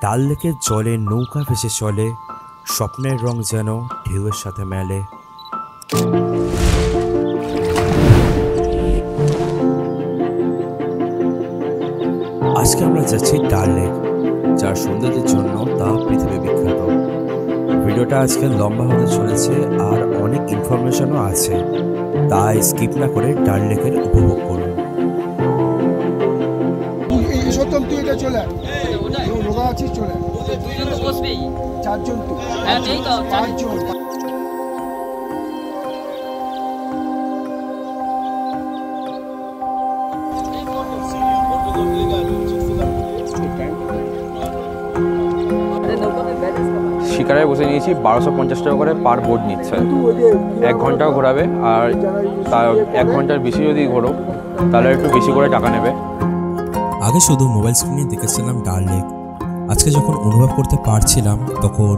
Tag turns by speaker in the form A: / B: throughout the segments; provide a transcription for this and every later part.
A: ডাল লেকের জলে নৌকা ভেসে চলে, স্বপ্নের রং যেন ঢেউয়ের সাথে মেলে। আজকে আমরা যাচ্ছি ডাল লেক, যার সৌন্দর্যের জন্য তা পৃথিবী বিখ্যাত। ভিডিওটা আজকে লম্বা হতে চলেছে আর অনেক ইনফরমেশনও আছে, তাই স্কিপ না করে ডাল লেকের উপভোগ করুন।
B: শিকারায় বসে নিয়েছি 1250 টাকা করে পার বোর্ড নিচ্ছে। 1 ঘন্টাও ঘোরাবে, আর তার 1 ঘন্টার বেশি যদি ঘোরো তাহলে একটু বেশি করে টাকা নেবে।
A: আগে শুধু মোবাইল স্ক্রিনে দেখেছিলাম ডাল লেক, আজকে যখন অনুভব করতে পারছিলাম তখন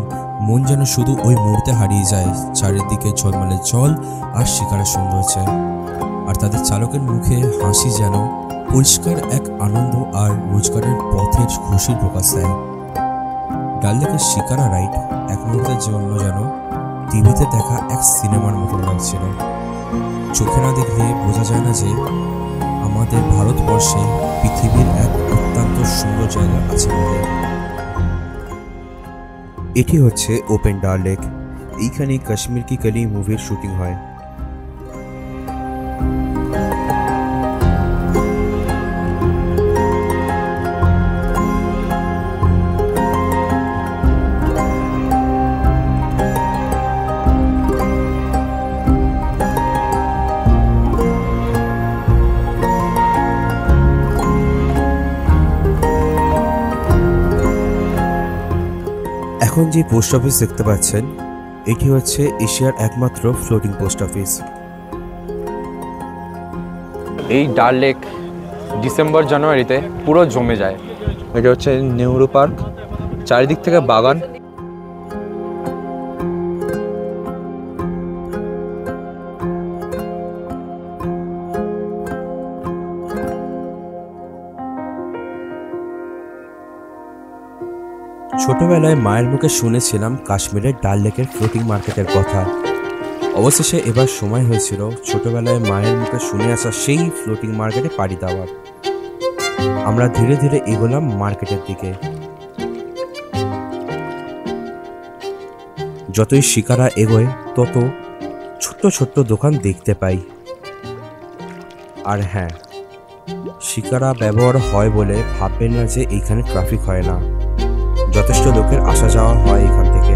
A: মন যেন শুধু ওই মুহূর্তে হারিয়ে যায়। চারিদিকে ঝলমলে জল আর শিকারের সৌন্দর্য, আর তাদের চালকের মুখে হাসি যেন পরিষ্কার এক আনন্দ আর রোজগারের পথের খুশির প্রকাশ দেয়। ডাল লেকের শিকারা রাইড এক মুহূর্তের জন্য যেন টিভিতে দেখা এক সিনেমার মতন লাগছিল। চোখে না দেখলে বোঝা যায় না যে আমাদের ভারতবর্ষে পৃথিবীর এক অত্যন্ত সুন্দর জায়গা আছে বলে। এটি হচ্ছে ওপেন ডাল লেক। এইখানে কাশ্মীর কি কলি মুভির শুটিং হয়। এখন যে পোস্ট অফিস দেখতে পাচ্ছেন, এটি হচ্ছে এশিয়ার একমাত্র ফ্লোটিং পোস্ট অফিস।
B: এই ডাল লেক ডিসেম্বর জানুয়ারিতে পুরো জমে যায়। এটা হচ্ছে নেহরু পার্ক, চারিদিক থেকে বাগান।
A: ছোটবেলায় মায়ের মুখে শুনেছিলাম কাশ্মীরের ডাল লেকের ফ্লোটিং মার্কেটের কথা। অবশেষে এবার সময় হয়েছিল ছোটবেলায় মায়ের মুখে শুনে আসা সেই ফ্লোটিং মার্কেটে পাড়ি দেওয়ার। আমরা ধীরে ধীরে এগোলাম মার্কেটের দিকে। যতই শিকারা এগোয় তত ছোট্ট ছোট্ট দোকান দেখতে পাই। আর হ্যাঁ, শিকারা ব্যবহার হয় বলে ভাববেন না যে এইখানে ট্রাফিক হয় না। যথেষ্ট লোকের আসা যাওয়া হয় এখান থেকে।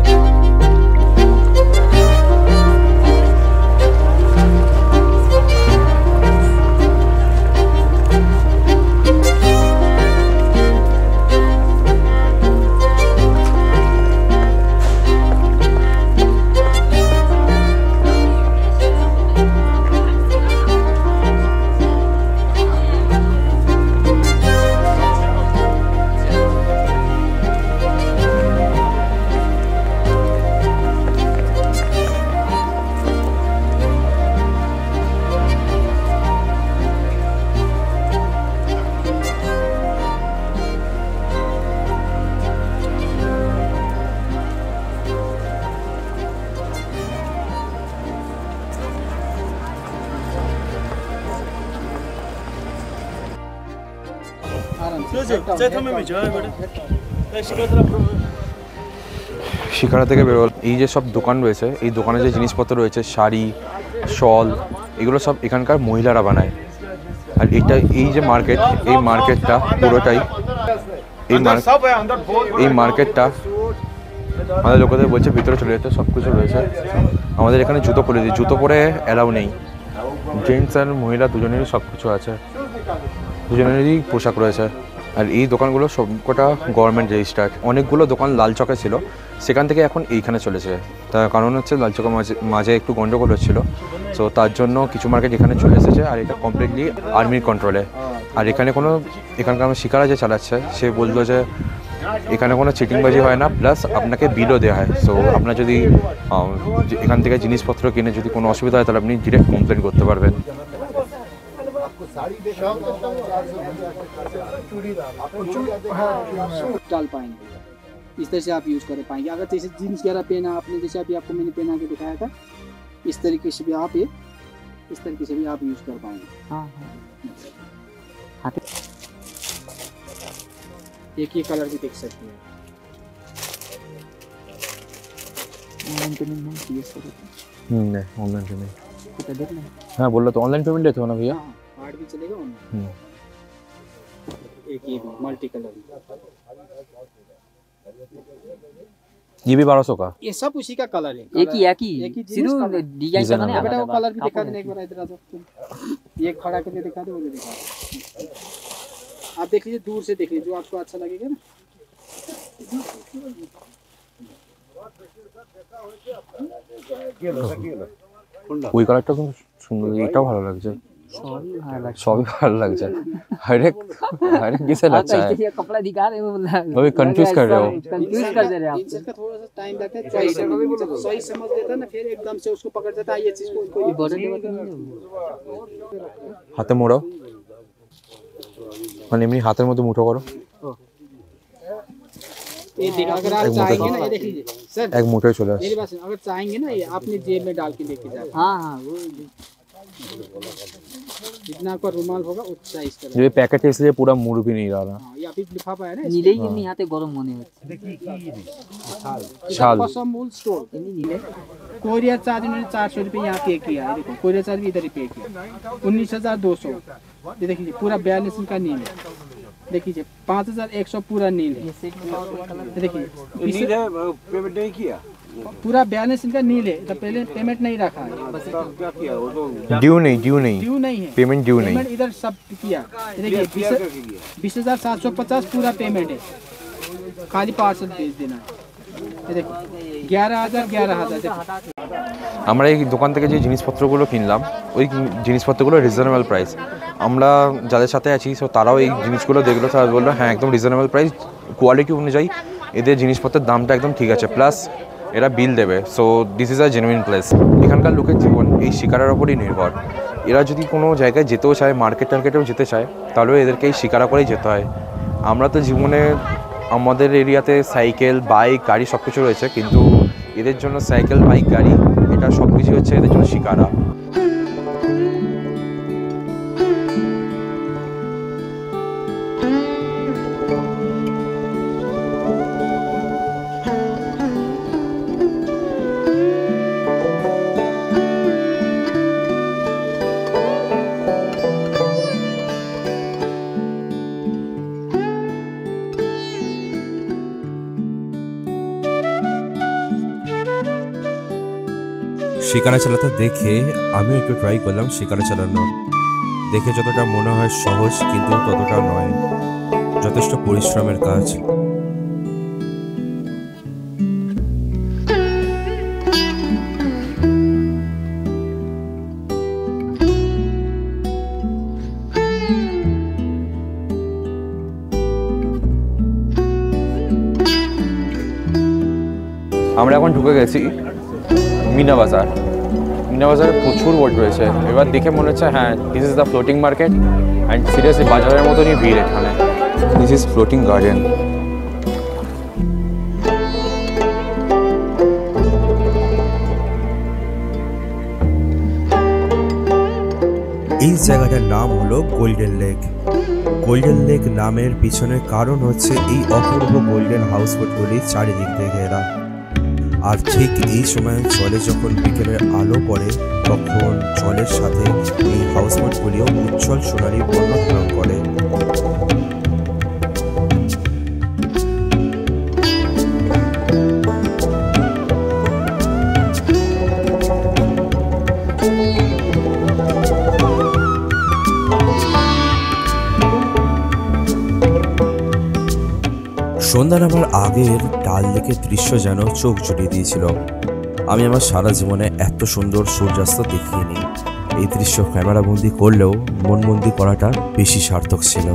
B: শিকারা থেকে বেরোল এই যে সব দোকান রয়েছে, এই দোকানে যে জিনিসপত্র রয়েছে, শাড়ি, শল, এগুলো সব এখানকার মহিলারা বানায়। আর এই যে মার্কেট, এই মার্কেটটা পুরোটাই এই মার্কেটটা আমাদের লোকেদের বলছে ভিতরে চলে যেতে, সব কিছু রয়েছে। আমাদের এখানে জুতো পরে দিই, জুতো পরে অ্যালাউ নেই। জেন্টস আর মহিলা দুজনেরই সব কিছু আছে, দুজনেরই পোশাক রয়েছে। আর এই দোকানগুলো সবকটা গভর্নমেন্ট রেজিস্টার্ড। অনেকগুলো দোকান লাল চকে ছিল, সেখান থেকে এখন এইখানে চলেছে। তার কারণ হচ্ছে লাল চকের মাঝে একটু গন্ডগোল হচ্ছিলো, সো তার জন্য কিছু মার্কেট এখানে চলে এসেছে। আর এটা কমপ্লিটলি আর্মির কন্ট্রোলে। আর এখানকার শিকারা যে চালাচ্ছে সে বললো যে এখানে কোনো চিটিংবাজি হয় না, প্লাস আপনাকে বিলও দেওয়া হয়। সো আপনার যদি এখান থেকে জিনিসপত্র কিনে যদি কোনো অসুবিধা হয় তাহলে আপনি ডিরেক্ট কমপ্লেন করতে পারবেন।
C: डाल पाएंगे, इस तरह से आप यूज़ कर पाएंगे। अगर जैसे जीन्स वगैरह पहना आपने, जैसे अभी आपको मैंने पहना के दिखाया था, इस तरीके से भी आप ये इस तरीके से भी आप यूज़ कर पाएंगे। हाँ हाँ, एक ये कलर भी देख सकते हैं। ऑनलाइन पेमेंट नहीं
B: नहीं, ऑनलाइन पेमेंट
C: देख लें।
B: हाँ बोल रहा तो ऑनलाइन पेमेंट लेते हो ना भैया?
C: हाँ, कार्ड भी चलेगा ऑनलाइन। एक ये भी मल्टी कलर,
B: ये भी 1200 का।
C: ये सब उसी का कलर है।
D: एक ही सिर्फ डिजाइन का नहीं
C: बेटा, वो कलर भी दिखा देना एक बार, इधर आ जाओ तुम। ये खड़ा करके दिखा दो, वो दिखा दो। आप देख लीजिए, दूर से देख लीजिए, जो आपको अच्छा लगेगा ना।
B: ওই কালারটা খুব সুন্দর, এটাও ভালো লাগছে, সবই ভালো লাগছে। हरेक किसे अच्छा है?
D: ये कपड़ा दिखा रहे हो,
B: वो भी कंफ्यूज कर रहे हो।
D: कंफ्यूज कर दे रहे हो आप।
C: इसका थोड़ा सा टाइम लगता है, सही समझ लेता है ना, फिर एकदम से उसको पकड़ जाता है ये चीज को।
D: ये बॉर्डर देवा तो नहीं
B: হাতে মোড়াও, মানে এমনি হাতের মধ্যে মুঠো করো।
C: ये देखा, अगर आप चाहेंगे ना, ये देख लीजिए सर,
B: এক মুঠোয় চলে আসে।
C: मेरी बात सुनो, अगर चाहेंगे ना, ये अपनी जेब में डाल के लेके जाए।
D: हाँ हाँ, वो
C: जितना आपका रुमाल होगा उतना इस तरह।
B: ये पैकेट इसलिए पूरा मुड़ भी नहीं रहा।
C: हाँ, ये अभी लिफाफा है ना,
D: नीलेই এমনি হাতে গরম মনে হচ্ছে।
B: शाल।
C: कॉसमोल स्टोर कोरियर चार्ज इन्होंने 400 रुपये यहाँ पे किया है। देखो कोरियर चार्ज भी इधर ही पे किया, 19,200। ये देखिए पूरा 42 इनका नील है। देखिए 5,100 पूरा नील है। ये देखिए
E: पेमेंट नहीं किया,
C: पूरा 42 इनका नील है। तो पहले पेमेंट नहीं रखा है,
E: क्या किया वो तो
B: ड्यू नहीं
C: ड्यू नहीं है,
B: पेमेंट ड्यू नहीं।
C: पेमेंट इधर सब किया। ये देखिए 20,750 पूरा पेमेंट है, खाली पार्सल भेज देना है। ये देखिए 11,000
B: আমরা এই দোকান থেকে যে জিনিসপত্রগুলো কিনলাম, ওই জিনিসপত্রগুলো রিজনেবল প্রাইস। আমরা যাদের সাথে আছি সো তারাও এই জিনিসগুলো দেখলো, তারা বললো হ্যাঁ একদম রিজনেবল প্রাইস, কোয়ালিটি অনুযায়ী এদের জিনিসপত্রের দামটা একদম ঠিক আছে, প্লাস এরা বিল দেবে। So this is a genuine place. এখানকার লোকের জীবন এই শিকারার ওপরই নির্ভর। এরা যদি কোনো জায়গায় যেতেও চায়, মার্কেট টার্কেটেও যেতে চায়, তাহলে এদেরকে এই শিকারা করেই যেতে হয়। আমরা তো জীবনে আমাদের এরিয়াতে সাইকেল, বাইক, গাড়ি সব কিছু রয়েছে, কিন্তু এদের জন্য সাইকেল, বাইক, গাড়ি এটা সব কিছু হচ্ছে এদের জন্য শিকারা।
A: শিকারা চালাতে দেখে আমিও একটু ট্রাই করলাম শিকারা চালানোর। দেখে যতটা মনে হয় সহজ, কিন্তু ততটা নয়, যথেষ্ট পরিশ্রমের কাজ।
B: আমরা এখন ঢুকে গেছি মিনা বাজার। মিনা বাজারে প্রচুর বোট রয়েছে। এবার দেখে মনে হচ্ছে হ্যাঁ this is the floating market, and seriously বাজারের মতনই ভিড় এখানে। This is floating garden.
A: এই জায়গাটার নাম হলো গোল্ডেন লেক। গোল্ডেন লেক নামের পিছনের কারণ হচ্ছে এই অপূর্ব গোল্ডেন হাউসবোটগুলি চারিদিক দিয়ে ঘেরা। আর ঠিক এই সময় জলে যখন বিকেলের আলো পড়ে, তখন জলের সাথে এই হাউসবোটগুলিও উজ্জ্বল সোনালি বর্ণ ধারণ করে। সন্ধ্যা নামার আগের ডাল লেকের দৃশ্য যেন চোখ জুড়িয়ে দিয়েছিল। আমি আমার সারা জীবনে এত সুন্দর সূর্যাস্ত দেখিনি। এই দৃশ্য ক্যামেরাবন্দি করলেও মনবন্দি করাটা বেশি সার্থক ছিল।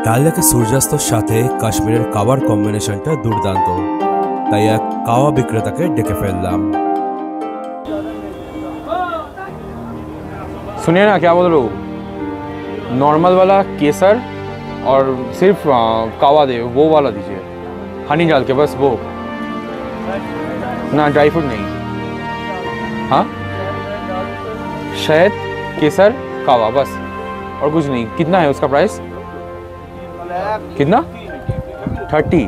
A: ডাল লেকের সূর্যাস্তর সাথে কাশ্মীরের কাওয়ার কম্বিনেশনটা দুর্দান্ত, তাই এক কাওয়া বিক্রেতাকে ডেকে ফেললাম।
B: सुनिए ना, क्या बोल रहे हो? नॉर्मल वाला केसर और सिर्फ कावा दे, वो वाला दीजिए, हनी डाल के, बस वो ना, ड्राई फ्रूट नहीं। हाँ, शहद, केसर, कावा, बस, और कुछ नहीं। कितना है उसका प्राइस? कितना? 30।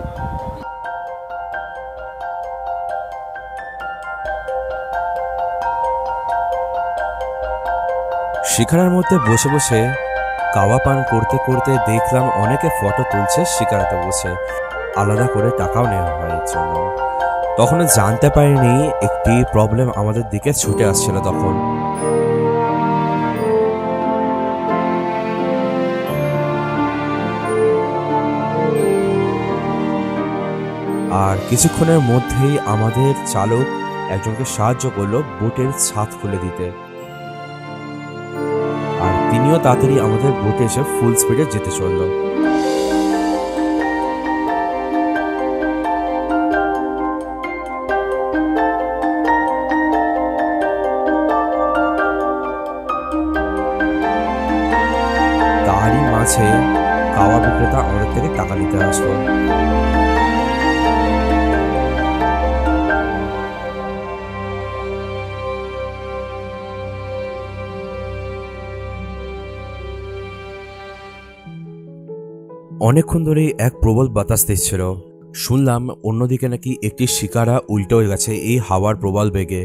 A: শিকারার মধ্যে বসে বসে কাওয়া পান করতে করতে দেখলাম অনেকে ফটো তুলছে শিকারাতে বসে, আলাদা করে টাকাও নেওয়া হয় এর জন্য। তখন জানতে পারিনি একটি প্রবলেম আমাদের দিকে ছুটে আসছিল তখন। আর কিছুক্ষণের মধ্যেই আমাদের চালক একজনকে সাহায্য করলো বোটের ছাদ খুলে দিতে, আর তিনিও তাড়াতাড়ি আমাদের বোটে এসে ফুল স্পিডে যেতে চলল। তারই মাঝে কাওয়া বিক্রেতা আমাদের থেকে টাকা নিতে আসলো। অনেকক্ষণ ধরেই এক প্রবল বাতাস দিচ্ছিল। শুনলাম অন্যদিকে নাকি একটি শিকারা উল্টে হয়ে গেছে এই হাওয়ার প্রবল বেগে,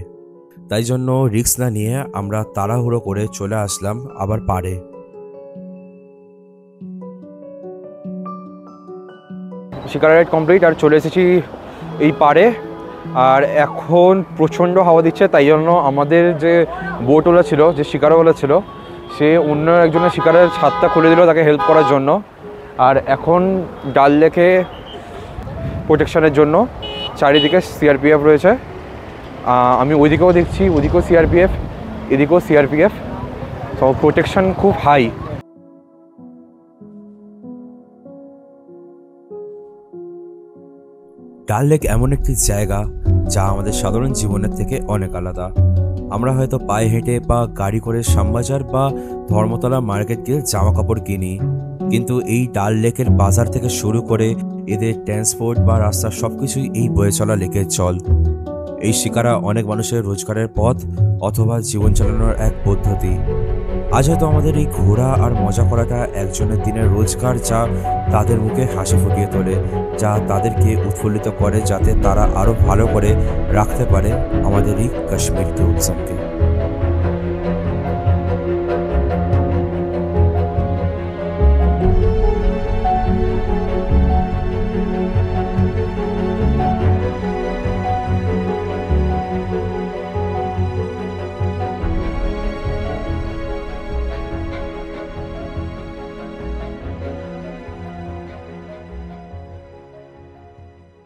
A: তাই জন্য রিস্ক না নিয়ে আমরা তাড়াহুড়ো করে চলে আসলাম আবার পাড়ে।
B: শিকারা রাইড কমপ্লিট, আর চলে এসেছি এই পাড়ে। আর এখন প্রচণ্ড হাওয়া দিচ্ছে, তাই জন্য আমাদের যে বোটওয়ালা ছিল, যে শিকারাওয়ালা ছিল, সে অন্য একজনের শিকারের ছাদটা খুলে দিল তাকে হেল্প করার জন্য। আর এখন ডাল লেকে প্রোটেকশনের জন্য চারিদিকে সিআরপিএফ রয়েছে। আমি ওইদিকেও দেখছি, ওইদিকেও সিআরপিএফ, এদিকেও সিআরপিএফ, তো প্রোটেকশন খুব হাই।
A: ডাল লেক এমন একটি জায়গা যা আমাদের সাধারণ জীবনের থেকে অনেক আলাদা। আমরা হয়তো পায়ে হেঁটে বা গাড়ি করে শ্যামবাজার বা ধর্মতলা মার্কেট গিয়ে জামা কাপড় কিনি, কিন্তু এই ডাল লেকের বাজার থেকে শুরু করে এদের ট্রান্সপোর্ট বা রাস্তা সবকিছুই এই বয়ে চলা লেকের জল। এই শিকারা অনেক মানুষের রোজগারের পথ অথবা জীবন চালানোর এক পদ্ধতি। আজ হয়তো আমাদের এই ঘোরা আর মজা করাটা একজনের দিনের রোজগার, যা তাদের মুখে হাসি ফুটিয়ে তোলে, যা তাদেরকে উৎফুল্লিত করে, যাতে তারা আরও ভালো করে রাখতে পারে আমাদের এই কাশ্মীর ট্যুরিজমকে।